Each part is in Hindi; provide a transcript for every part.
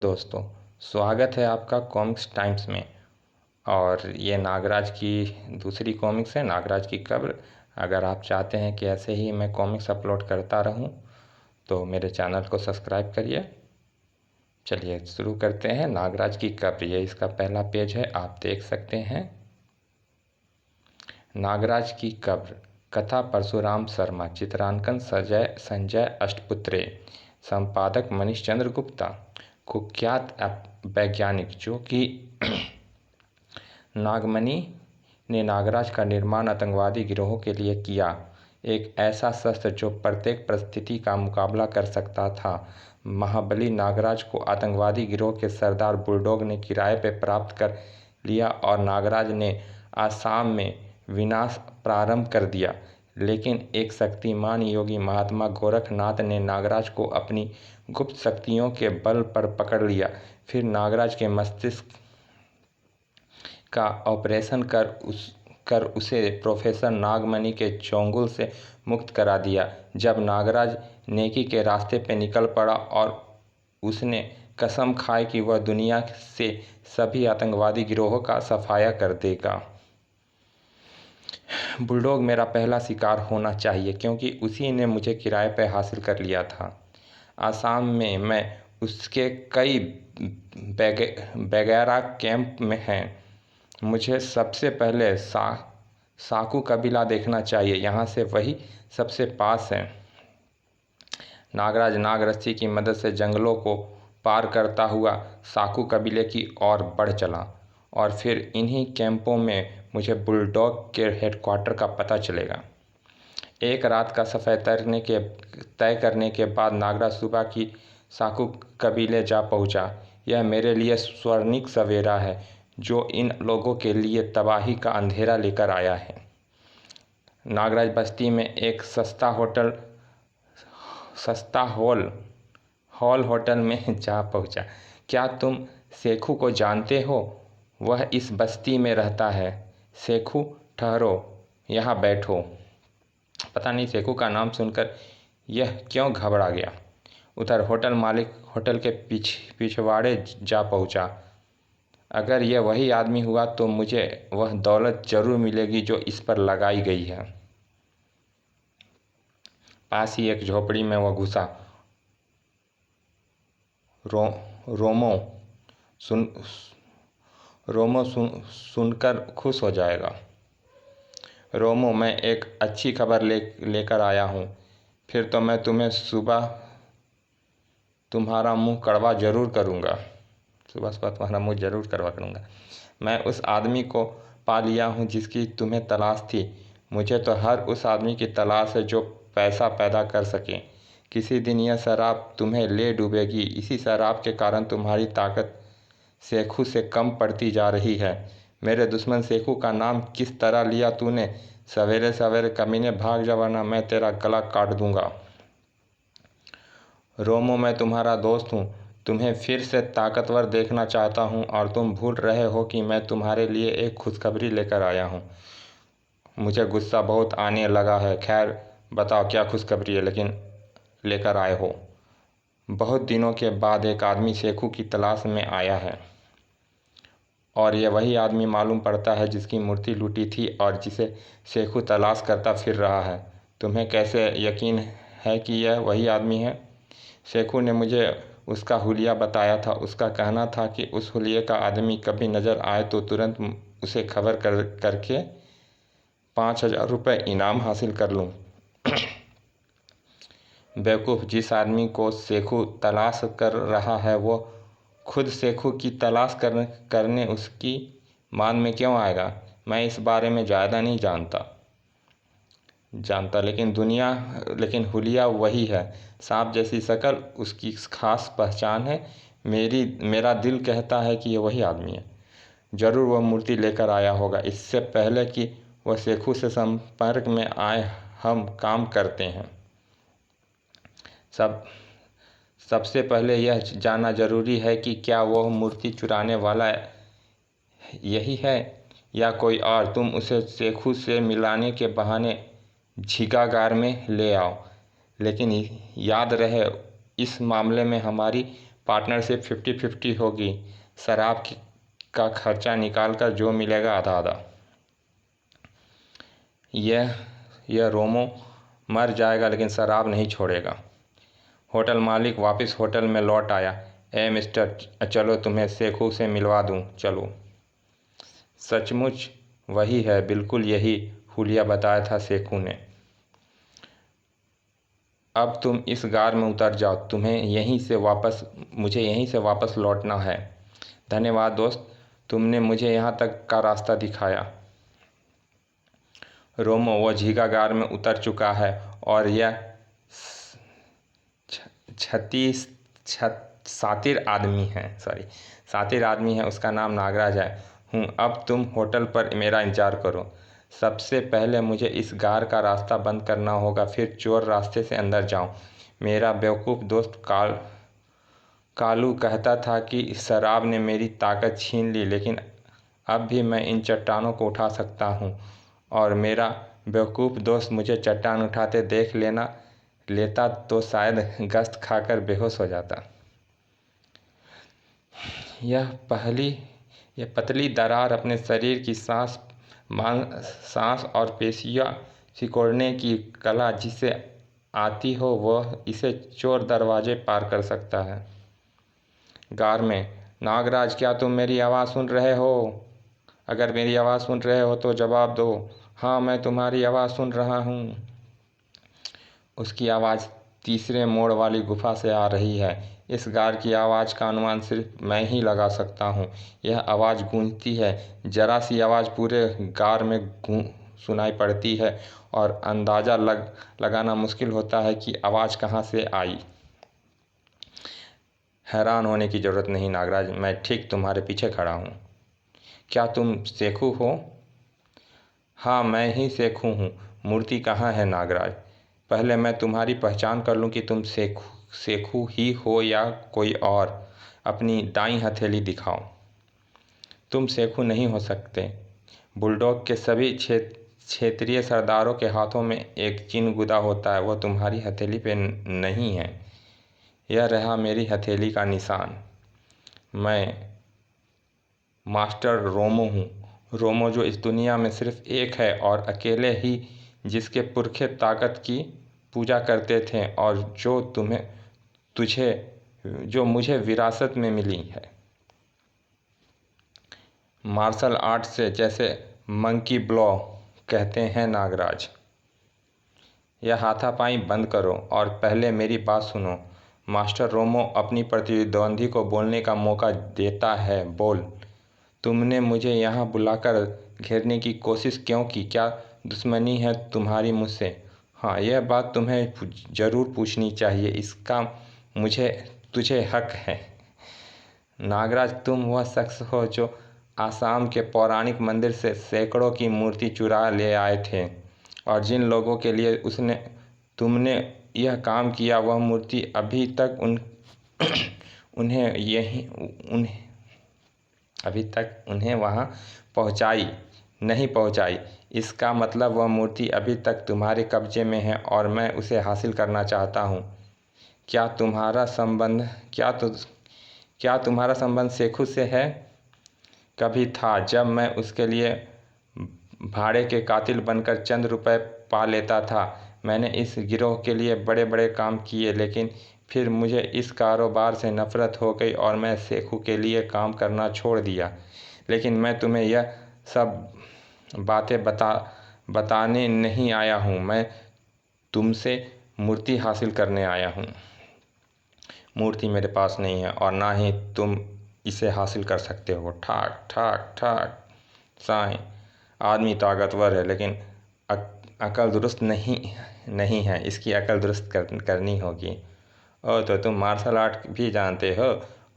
दोस्तों, स्वागत है आपका कॉमिक्स टाइम्स में। और ये नागराज की दूसरी कॉमिक्स है, नागराज की कब्र। अगर आप चाहते हैं कि ऐसे ही मैं कॉमिक्स अपलोड करता रहूं तो मेरे चैनल को सब्सक्राइब करिए। चलिए शुरू करते हैं। नागराज की कब्र, ये इसका पहला पेज है, आप देख सकते हैं। नागराज की कब्र, कथा परशुराम शर्मा, चित्रांकन संजय अष्टपुत्रे, संपादक मनीष चंद्र गुप्ता। कुख्यात वैज्ञानिक जो कि नागमणि ने नागराज का निर्माण आतंकवादी गिरोहों के लिए किया, एक ऐसा शस्त्र जो प्रत्येक परिस्थिति का मुकाबला कर सकता था। महाबली नागराज को आतंकवादी गिरोह के सरदार बुलडॉग ने किराए पर प्राप्त कर लिया और नागराज ने आसाम में विनाश प्रारंभ कर दिया। लेकिन एक शक्तिमान योगी महात्मा गोरखनाथ ने नागराज को अपनी गुप्त शक्तियों के बल पर पकड़ लिया। फिर नागराज के मस्तिष्क का ऑपरेशन कर उसे प्रोफेसर नागमणि के चंगुल से मुक्त करा दिया। जब नागराज नेकी के रास्ते पे निकल पड़ा और उसने कसम खाई कि वह दुनिया से सभी आतंकवादी गिरोहों का सफाया कर देगा। बुलडॉग मेरा पहला शिकार होना चाहिए क्योंकि उसी ने मुझे किराए पर हासिल कर लिया था। आसाम में मैं उसके कई वगैरह कैंप में हैं। मुझे सबसे पहले साकू कबीला देखना चाहिए, यहाँ से वही सबसे पास है। नागराज नाग रस्सी की मदद से जंगलों को पार करता हुआ साकू कबीले की ओर बढ़ चला और फिर इन्हीं कैंपों में मुझे बुलडॉग के हेडक्वार्टर का पता चलेगा। एक रात का सफ़र तय करने के बाद नागराज सुबह की साकू कबीले जा पहुंचा। यह मेरे लिए स्वर्णिक सवेरा है जो इन लोगों के लिए तबाही का अंधेरा लेकर आया है। नागराज बस्ती में एक सस्ता हॉल होटल में जा पहुंचा। क्या तुम शेखू को जानते हो? वह इस बस्ती में रहता है। शेखू, ठहरो, यहाँ बैठो। पता नहीं शेखू का नाम सुनकर यह क्यों घबरा गया। उधर होटल मालिक होटल के पिछवाड़े जा पहुंचा। अगर यह वही आदमी हुआ तो मुझे वह दौलत जरूर मिलेगी जो इस पर लगाई गई है। पास ही एक झोपड़ी में वह घुसा। रोमो सुनकर खुश हो जाएगा। रोमो, मैं एक अच्छी खबर लेकर आया हूँ। फिर तो मैं सुबह तुम्हारा मुंह कड़वा जरूर करूँगा। सुबह सुबह तुम्हारा मुंह जरूर कड़वा करूँगा। मैं उस आदमी को पा लिया हूँ जिसकी तुम्हें तलाश थी। मुझे तो हर उस आदमी की तलाश है जो पैसा पैदा कर सके। किसी दिन यह शराब तुम्हें ले डूबेगी। इसी शराब के कारण तुम्हारी ताकत शेखू से कम पड़ती जा रही है। मेरे दुश्मन शेखू का नाम किस तरह लिया तूने? सवेरे सवेरे कमीने, भाग जा वरना मैं तेरा गला काट दूंगा। रोमो, मैं तुम्हारा दोस्त हूँ। तुम्हें फिर से ताकतवर देखना चाहता हूँ और तुम भूल रहे हो कि मैं तुम्हारे लिए एक खुशखबरी लेकर आया हूँ। मुझे गुस्सा बहुत आने लगा है। खैर बताओ क्या खुशखबरी है लेकिन लेकर आए हो? बहुत दिनों के बाद एक आदमी शेखू की तलाश में आया है और ये वही आदमी मालूम पड़ता है जिसकी मूर्ति लूटी थी और जिसे शेखू तलाश करता फिर रहा है। तुम्हें कैसे यकीन है कि यह वही आदमी है? शेखू ने मुझे उसका हुलिया बताया था। उसका कहना था कि उस हुलिये का आदमी कभी नज़र आए तो तुरंत उसे खबर करके 5,000 रुपये इनाम हासिल कर लूँ। बेवकूफ़, जिस आदमी को शेखू तलाश कर रहा है वो खुद शेखू की तलाश करने उसकी मान में क्यों आएगा? मैं इस बारे में ज़्यादा नहीं जानता लेकिन हुलिया वही है। सांप जैसी शक्ल, उसकी खास पहचान है। मेरा दिल कहता है कि ये वही आदमी है। ज़रूर वह मूर्ति लेकर आया होगा। इससे पहले कि वह शेखू से संपर्क में आए हम काम करते हैं। सबसे पहले यह जानना जरूरी है कि क्या वह मूर्ति चुराने वाला यही है या कोई और। तुम उसे शेखू से मिलाने के बहाने झींगागार में ले आओ, लेकिन याद रहे इस मामले में हमारी पार्टनरशिप 50-50 होगी। शराब का खर्चा निकाल कर जो मिलेगा आधा आधा। यह रोमो मर जाएगा लेकिन शराब नहीं छोड़ेगा। होटल मालिक वापस होटल में लौट आया। ए मिस्टर, चलो तुम्हें शेखू से मिलवा दूं, चलो। सचमुच वही है, बिल्कुल यही हुलिया बताया था शेखू ने। अब तुम इस गार में उतर जाओ, मुझे यहीं से वापस लौटना है। धन्यवाद दोस्त, तुमने मुझे यहाँ तक का रास्ता दिखाया। रोमो, वो झींगा गार में उतर चुका है और यह सातिर आदमी है, उसका नाम नागराज है। अब तुम होटल पर मेरा इंतजार करो। सबसे पहले मुझे इस गार का रास्ता बंद करना होगा, फिर चोर रास्ते से अंदर जाऊं। मेरा बेवकूफ़ दोस्त कालू कहता था कि शराब ने मेरी ताकत छीन ली, लेकिन अब भी मैं इन चट्टानों को उठा सकता हूं। और मेरा बेवकूफ़ दोस्त मुझे चट्टान उठाते देख लेता तो शायद गश्त खाकर बेहोश हो जाता। यह पतली दरार अपने शरीर की सांस और पेशियाँ सिकोड़ने की कला जिसे आती हो, वह इसे चोर दरवाजे पार कर सकता है। गार में, नागराज, क्या तुम मेरी आवाज़ सुन रहे हो? अगर मेरी आवाज़ सुन रहे हो तो जवाब दो। हाँ, मैं तुम्हारी आवाज़ सुन रहा हूँ। उसकी आवाज़ तीसरे मोड़ वाली गुफा से आ रही है। इस गार की आवाज़ का अनुमान सिर्फ मैं ही लगा सकता हूँ। यह आवाज़ गूंजती है, जरा सी आवाज़ पूरे गार में सुनाई पड़ती है और अंदाज़ा लगाना मुश्किल होता है कि आवाज़ कहाँ से आई। हैरान होने की ज़रूरत नहीं नागराज, मैं ठीक तुम्हारे पीछे खड़ा हूँ। क्या तुम शेखू हो? हाँ, मैं ही शेखू हूँ। मूर्ति कहाँ है नागराज? पहले मैं तुम्हारी पहचान कर लूँ कि तुम शेखू ही हो या कोई और। अपनी दाईं हथेली दिखाओ। तुम शेखू नहीं हो सकते। बुलडॉग के सभी क्षेत्रीय सरदारों के हाथों में एक चिन्ह गुदा होता है, वह तुम्हारी हथेली पे नहीं है। यह रहा मेरी हथेली का निशान। मैं मास्टर रोमो हूँ। रोमो जो इस दुनिया में सिर्फ एक है और अकेले ही, जिसके पुरखे ताकत की पूजा करते थे और जो मुझे विरासत में मिली है। मार्शल आर्ट से, जैसे मंकी ब्लॉ कहते हैं नागराज। यह हाथापाई बंद करो और पहले मेरी बात सुनो। मास्टर रोमो अपनी प्रतिद्वंदी को बोलने का मौका देता है। बोल। तुमने मुझे यहाँ बुलाकर घेरने की कोशिश क्यों की? क्या दुश्मनी है तुम्हारी मुझसे? हाँ, यह बात तुम्हें ज़रूर पूछनी चाहिए, इसका तुझे हक है। नागराज, तुम वह शख्स हो जो आसाम के पौराणिक मंदिर से सैकड़ों की मूर्ति चुरा ले आए थे और जिन लोगों के लिए तुमने यह काम किया, वह मूर्ति अभी तक उन्हें वहाँ नहीं पहुँचाई। इसका मतलब वह मूर्ति अभी तक तुम्हारे कब्जे में है और मैं उसे हासिल करना चाहता हूँ। क्या तुम्हारा संबंध शेखू से है? कभी था, जब मैं उसके लिए भाड़े के कातिल बनकर चंद रुपए पा लेता था। मैंने इस गिरोह के लिए बड़े बड़े काम किए, लेकिन फिर मुझे इस कारोबार से नफरत हो गई और मैं शेखू के लिए काम करना छोड़ दिया। लेकिन मैं तुम्हें यह सब बातें बताने नहीं आया हूँ। मैं तुमसे मूर्ति हासिल करने आया हूँ। मूर्ति मेरे पास नहीं है और ना ही तुम इसे हासिल कर सकते हो। ठाक ठाक ठाक। साईं, आदमी ताकतवर है लेकिन अकल दुरुस्त नहीं है। इसकी अकल दुरुस्त करनी होगी। ओ, तो तुम मार्शल आर्ट भी जानते हो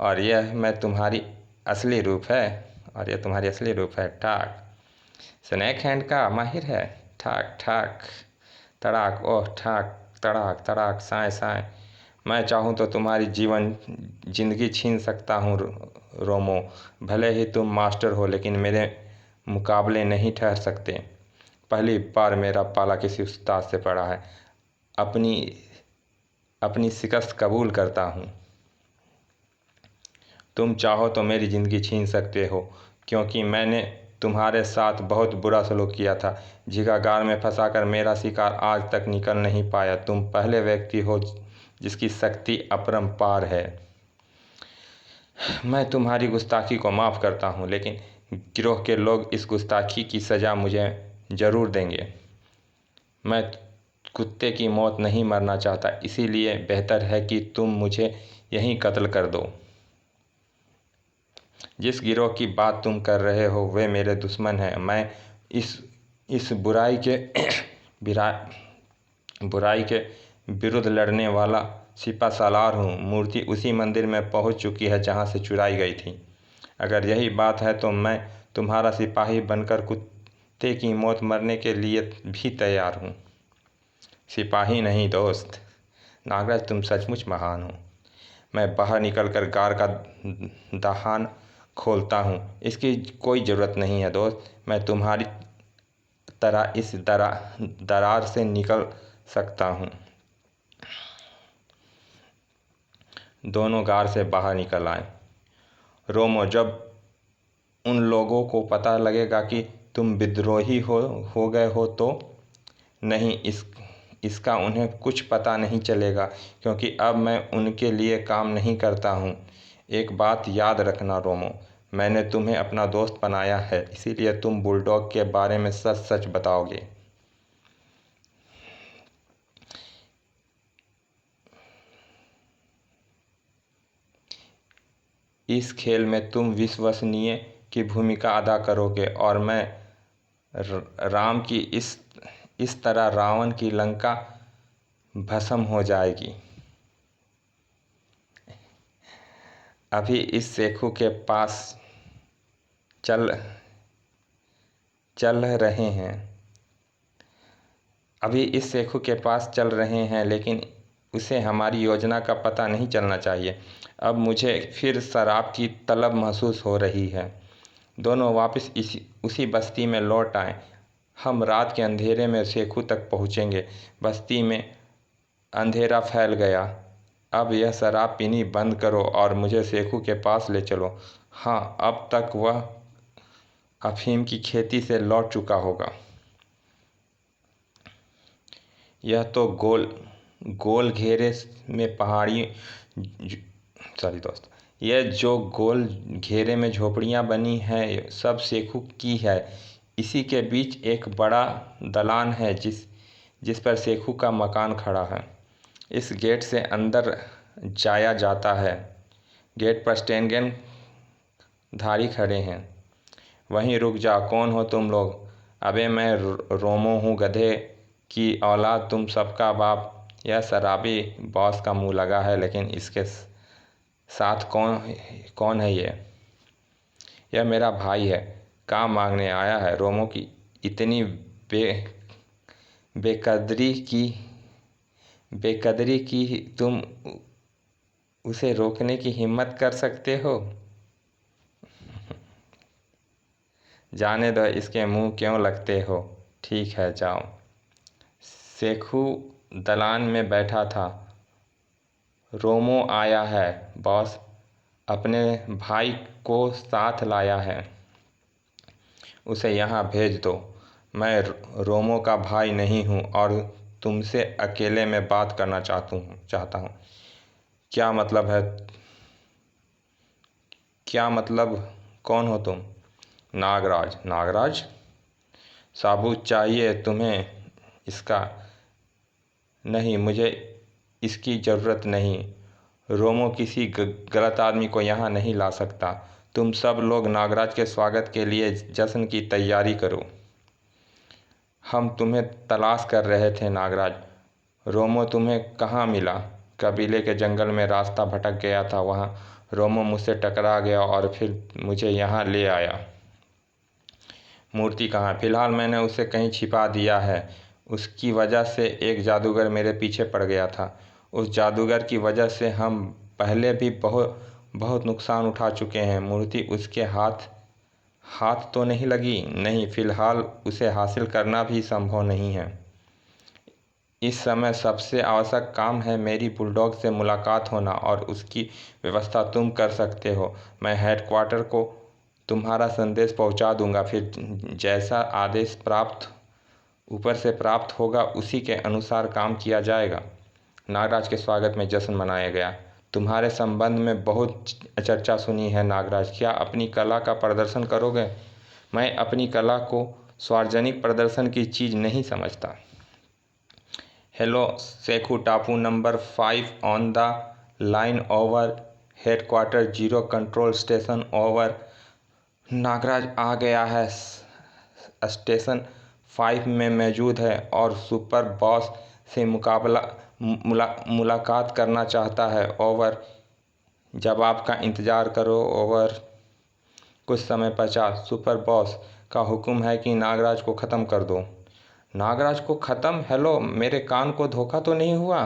और यह तुम्हारी असली रूप है। ठाक स्नैक हैंड का माहिर है। ठाक ठाक तड़ाक, ओह ठाक तड़ाक तड़ाक, साए साए। मैं चाहूँ तो तुम्हारी जिंदगी छीन सकता हूँ रोमो। भले ही तुम मास्टर हो, लेकिन मेरे मुकाबले नहीं ठहर सकते। पहली बार मेरा पाला किसी उस्ताद से पड़ा है। अपनी शिकस्त कबूल करता हूँ। तुम चाहो तो मेरी ज़िंदगी छीन सकते हो, क्योंकि मैंने तुम्हारे साथ बहुत बुरा सलूक किया था। झींगागार में फंसाकर मेरा शिकार आज तक निकल नहीं पाया। तुम पहले व्यक्ति हो जिसकी शक्ति अपरंपार है। मैं तुम्हारी गुस्ताखी को माफ़ करता हूँ, लेकिन गिरोह के लोग इस गुस्ताखी की सज़ा मुझे ज़रूर देंगे। मैं कुत्ते की मौत नहीं मरना चाहता, इसीलिए बेहतर है कि तुम मुझे यहीं कत्ल कर दो। जिस गिरोह की बात तुम कर रहे हो वे मेरे दुश्मन हैं। मैं इस बुराई के विरुद्ध लड़ने वाला सिपहसालार हूँ। मूर्ति उसी मंदिर में पहुँच चुकी है जहाँ से चुराई गई थी। अगर यही बात है तो मैं तुम्हारा सिपाही बनकर कुत्ते की मौत मरने के लिए भी तैयार हूँ। सिपाही नहीं दोस्त, नागराज तुम सचमुच महान हो। मैं बाहर निकलकर गार का दहान खोलता हूँ। इसकी कोई ज़रूरत नहीं है दोस्त, मैं तुम्हारी तरह इस दरार से निकल सकता हूँ। दोनों गार से बाहर निकल आए। रोमो, जब उन लोगों को पता लगेगा कि तुम विद्रोही हो गए हो तो नहीं, इसका उन्हें कुछ पता नहीं चलेगा, क्योंकि अब मैं उनके लिए काम नहीं करता हूँ। एक बात याद रखना रोमो, मैंने तुम्हें अपना दोस्त बनाया है, इसीलिए तुम बुलडॉग के बारे में सच सच बताओगे। इस खेल में तुम विश्वसनीय की भूमिका अदा करोगे और मैं राम की इस तरह रावण की लंका भस्म हो जाएगी। अभी इस शेखू के पास चल रहे हैं, लेकिन उसे हमारी योजना का पता नहीं चलना चाहिए। अब मुझे फिर शराब की तलब महसूस हो रही है। दोनों वापस उसी बस्ती में लौट आए। हम रात के अंधेरे में शेखू तक पहुँचेंगे। बस्ती में अंधेरा फैल गया। अब यह शराब पीनी बंद करो और मुझे शेखू के पास ले चलो। हाँ, अब तक वह अफीम की खेती से लौट चुका होगा। यह तो गोल घेरे में पहाड़ी सॉरी दोस्त, यह जो गोल घेरे में झोपड़ियाँ बनी हैं सब शेखू की है। इसी के बीच एक बड़ा दलान है जिस पर शेखू का मकान खड़ा है। इस गेट से अंदर जाया जाता है। गेट पर स्टेनगन धारी खड़े हैं। वहीं रुक जा, कौन हो तुम लोग? अबे मैं रोमो हूँ, गधे की औलाद, तुम सबका बाप। यह शराबी बॉस का मुंह लगा है, लेकिन इसके साथ कौन है ये? यह मेरा भाई है, काम मांगने आया है। रोमो की इतनी बेकदरी की तुम उसे रोकने की हिम्मत कर सकते हो? जाने दो, इसके मुंह क्यों लगते हो। ठीक है, जाओ। शेखू दलान में बैठा था। रोमो आया है बॉस, अपने भाई को साथ लाया है, उसे यहाँ भेज दो। मैं रोमो का भाई नहीं हूँ और तुमसे अकेले में बात करना चाहता हूँ। क्या मतलब है? क्या मतलब? कौन हो तुम? नागराज? साबूत चाहिए तुम्हें इसका? नहीं, मुझे इसकी ज़रूरत नहीं। रोमो किसी गलत आदमी को यहाँ नहीं ला सकता। तुम सब लोग नागराज के स्वागत के लिए जश्न की तैयारी करो। हम तुम्हें तलाश कर रहे थे नागराज। रोमो तुम्हें कहाँ मिला? कबीले के जंगल में रास्ता भटक गया था, वहाँ रोमो मुझसे टकरा गया और फिर मुझे यहाँ ले आया। मूर्ति कहाँ? फिलहाल मैंने उसे कहीं छिपा दिया है। उसकी वजह से एक जादूगर मेरे पीछे पड़ गया था। उस जादूगर की वजह से हम पहले भी बहुत नुकसान उठा चुके हैं। मूर्ति उसके हाथ तो नहीं लगी? नहीं, फिलहाल उसे हासिल करना भी संभव नहीं है। इस समय सबसे आवश्यक काम है मेरी बुलडॉग से मुलाकात होना और उसकी व्यवस्था तुम कर सकते हो। मैं हेडक्वार्टर को तुम्हारा संदेश पहुंचा दूंगा, फिर जैसा आदेश ऊपर से प्राप्त होगा उसी के अनुसार काम किया जाएगा। नागराज के स्वागत में जश्न मनाया गया। तुम्हारे संबंध में बहुत चर्चा सुनी है नागराज, क्या अपनी कला का प्रदर्शन करोगे? मैं अपनी कला को सार्वजनिक प्रदर्शन की चीज़ नहीं समझता। हेलो सेखू, टापू number 5 on the line over, headquarter 0 control station over. Nagraj आ गया है, स्टेशन 5 में मौजूद है और सुपर बॉस से मुलाकात करना चाहता है, ओवर। जवाब का इंतज़ार करो, ओवर। कुछ समय पश्चात सुपर बॉस का हुक्म है कि नागराज को ख़त्म कर दो। नागराज को ख़त्म? हेलो, मेरे कान को धोखा तो नहीं हुआ?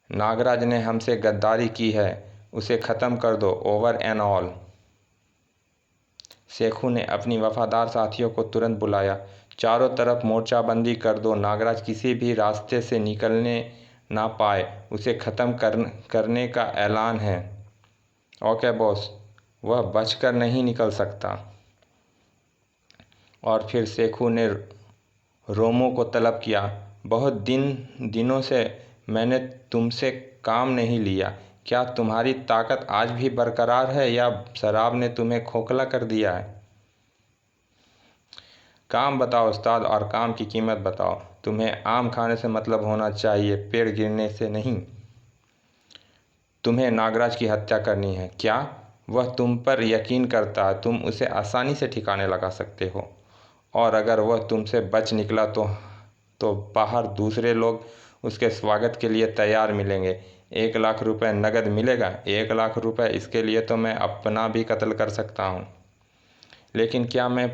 नागराज ने हमसे गद्दारी की है, उसे ख़त्म कर दो, ओवर एंड ऑल। सेखू ने अपनी वफादार साथियों को तुरंत बुलाया। चारों तरफ मोर्चाबंदी कर दो, नागराज किसी भी रास्ते से निकलने ना पाए, उसे ख़त्म करने का ऐलान है। ओके बॉस, वह बचकर नहीं निकल सकता। और फिर सेखू ने रोमो को तलब किया। बहुत दिनों से मैंने तुमसे काम नहीं लिया, क्या तुम्हारी ताकत आज भी बरकरार है या शराब ने तुम्हें खोखला कर दिया है? काम बताओ उस्ताद, और काम की कीमत बताओ। तुम्हें आम खाने से मतलब होना चाहिए, पेड़ गिरने से नहीं। तुम्हें नागराज की हत्या करनी है। क्या वह तुम पर यकीन करता है? तुम उसे आसानी से ठिकाने लगा सकते हो, और अगर वह तुमसे बच निकला तो बाहर दूसरे लोग उसके स्वागत के लिए तैयार मिलेंगे। 1 लाख रुपए नगद मिलेगा। 1 लाख रुपए, इसके लिए तो मैं अपना भी कत्ल कर सकता हूँ। लेकिन क्या मैं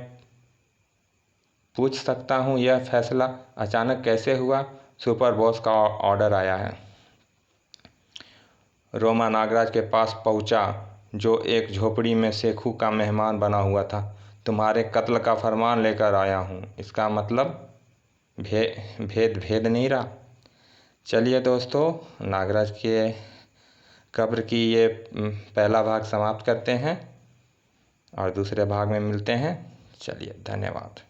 पूछ सकता हूँ यह फैसला अचानक कैसे हुआ? सुपर बॉस का ऑर्डर आया है। रोमा नागराज के पास पहुंचा, जो एक झोपड़ी में सेखू का मेहमान बना हुआ था। तुम्हारे कत्ल का फरमान लेकर आया हूँ। इसका मतलब भेद नहीं रहा। चलिए दोस्तों, नागराज के कब्र की ये पहला भाग समाप्त करते हैं और दूसरे भाग में मिलते हैं। चलिए, धन्यवाद।